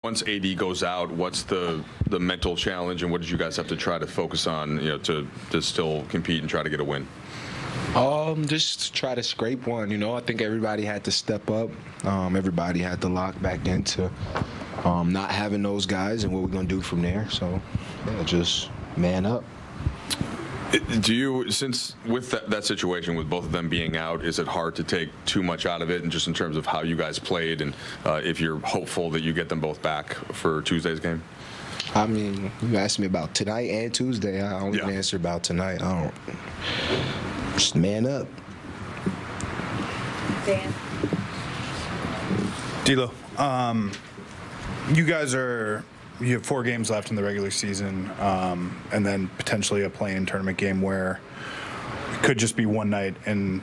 Once AD goes out, what's the mental challenge, and what did you guys have to try to focus on, to still compete and try to get a win? Just try to scrape one. I think everybody had to step up. Everybody had to lock back into not having those guys and what we're gonna do from there. So, yeah, just man up. Do you, since with that situation with both of them being out, is it hard to take too much out of it, and just in terms of how you guys played, and if you're hopeful that you get them both back for Tuesday's game? I mean, you asked me about tonight and Tuesday. I only answer about tonight. I don't. Just man up. Dan. D'Lo, you have 4 games left in the regular season, and then potentially a play-in tournament game where it could just be one night, and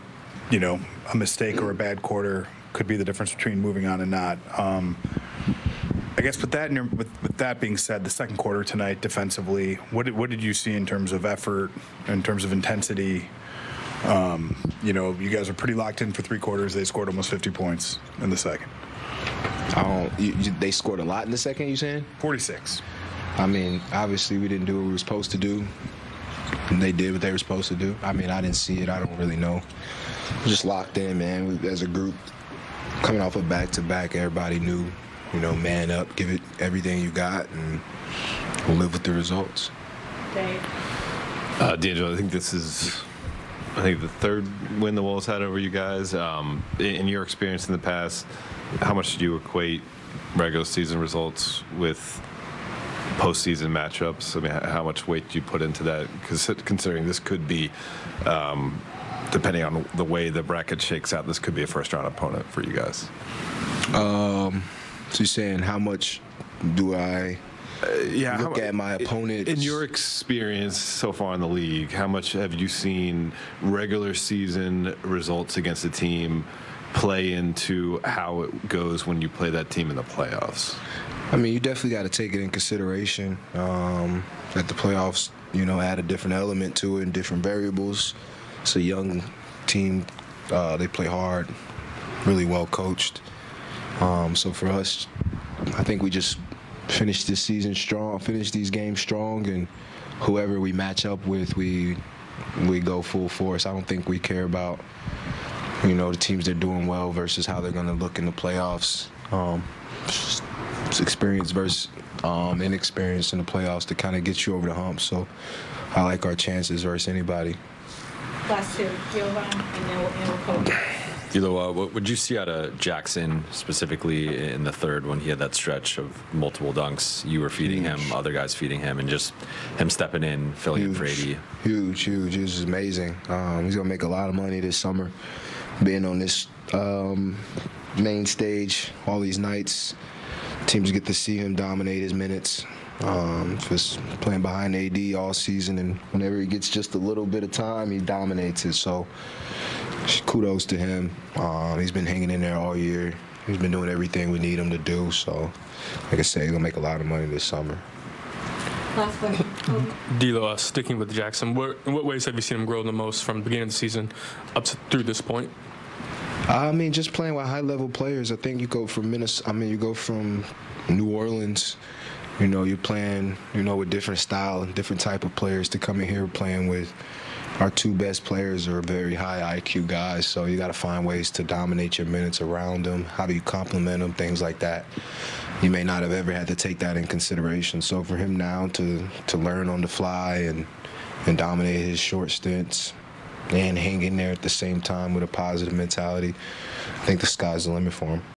a mistake or a bad quarter could be the difference between moving on and not. I guess with that being said, the second quarter tonight defensively, what did you see in terms of effort, in terms of intensity? You guys are pretty locked in for 3 quarters. They scored almost 50 points in the second. They scored a lot in the second, you saying? 46. I mean, obviously we didn't do what we were supposed to do, and they did what they were supposed to do. I mean, I didn't see it. I don't really know. We're just locked in, man. As a group, coming off of back-to-back, everybody knew, man up, give it everything you got, and we'll live with the results. Dave. D'Angelo, I think this is the third win the Wolves had over you guys. In your experience in the past, how much did you equate regular season results with postseason matchups? I mean, how much weight do you put into that? Because considering this could be, depending on the way the bracket shakes out, this could be a first-round opponent for you guys. So you're saying how much do I look at my opponent? In your experience so far in the league, how much have you seen regular season results against a team play into how it goes when you play that team in the playoffs? I mean, you definitely got to take it in consideration that the playoffs, add a different element to it and different variables. It's a young team. They play hard, really well coached. So for us, I think we just finish this season strong, finish these games strong, and whoever we match up with, we go full force. I don't think we care about, the teams that are doing well versus how they're going to look in the playoffs. It's experience versus inexperience in the playoffs to kind of get you over the hump. So I like our chances versus anybody. Last 2, Giovanni, and then we'll close. D'Lo, what would you see out of Jackson specifically in the third when he had that stretch of multiple dunks? You were feeding him, other guys feeding him, and just him stepping in, filling in for AD. Huge. It was amazing. He's going to make a lot of money this summer being on this main stage all these nights. Teams get to see him dominate his minutes. Just playing behind AD all season, and whenever he gets just a little bit of time, he dominates it. So kudos to him. He's been hanging in there all year. He's been doing everything we need him to do. So, like I said, he's going to make a lot of money this summer. Last question. D'Lo, sticking with Jackson, in what ways have you seen him grow the most from the beginning of the season up through this point? I mean, just playing with high-level players. I think you go from you go from New Orleans. You're playing, with different style and different type of players to come in here playing with. Our 2 best players are very high IQ guys, so you got to find ways to dominate your minutes around them. How do you complement them? Things like that. You may not have ever had to take that in consideration. So for him now to learn on the fly and dominate his short stints and hang in there at the same time with a positive mentality, I think the sky's the limit for him.